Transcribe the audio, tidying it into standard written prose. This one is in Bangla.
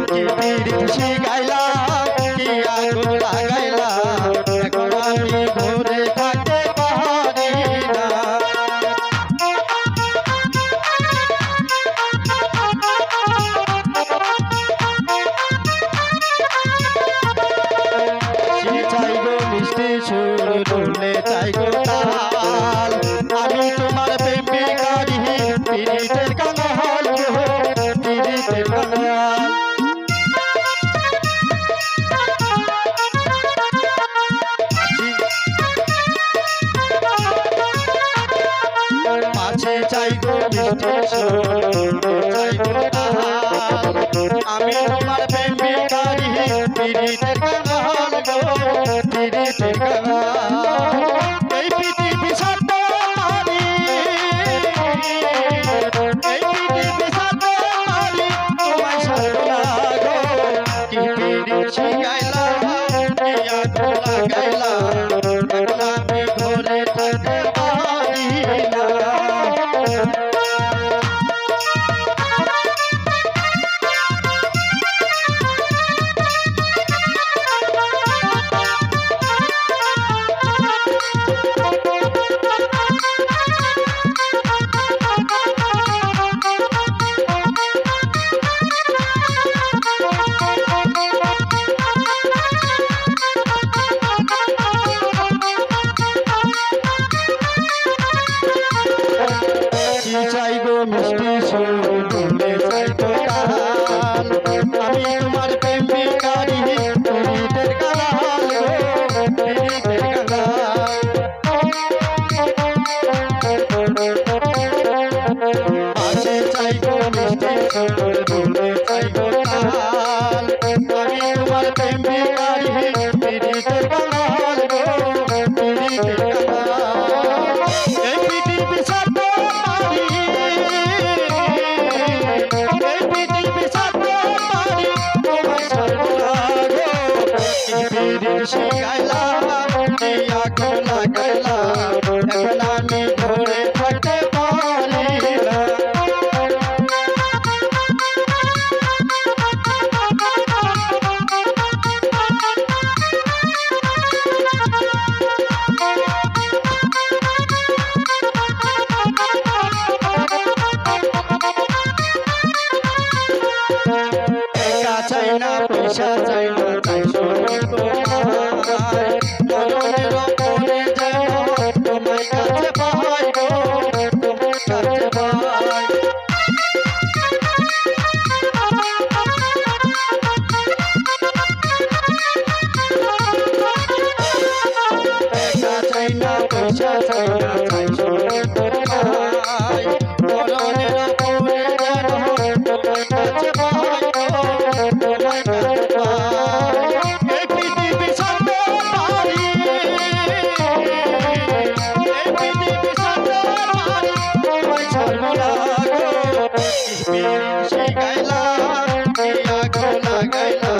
কি পিরিতি গাইলা কি আগুন লাগাইলা এখন আমি ঘুরে থাকতে পারি না চাই গো মিষ্টি সুর দুলে চাই গো তাল আমি তোমার প্রেমিকারি পিরিতের কাঙাল গো পিরিতের কাঙাল মাঝে চাই গো মিষ্টি সুর চাই গো তাল আমি তোমার প্রেমিকারি পিরিতের কাঙাল গো পিরিতের কাঙাল এই পৃথিবী সাথে পারি এই পৃথিবী সাথে পারি তোমায় সর্বনা গো কি পিরিতি গাইলা কি আগুন লাগাইলা এখন আমি ঘরে থাকতে পারি না চাই গো মিষ্টি সুর দুলে চাই গো তাল আমি তোমার প্রেমিকারি পিরিতের কাঙাল গো পিরিতের কাঙাল মাঝে চাই গো মিষ্টি সুর দুলে চাই গো তাল আমি তোমার প্রেমিকারি পিরিতের কাঙাল গো পিরিতের কাঙাল এই পৃথিবী সাথে পিরিতি গাইলা কি আগুন লাগাইলা এখন আমি ঘরে থাকতে পারি না টাকা চাই না পয়সা চাই না তাই শুধু তোমায় মরণের ওপরে যেন তোমার কাছে পাই গো তোমার কাছে পাই টাকা চাই না পয়সা চাই না তাই শুধু তোমায় মরণের ওপরে যেন তোমার কাছে পাই গো তোমার কাছে পাই এই পৃথিবী সাথে পারি এই পৃথিবী সাথে পারি তোমায় সর্বনা গো পিরিতি গাইলা কি আগুন লাগাইলা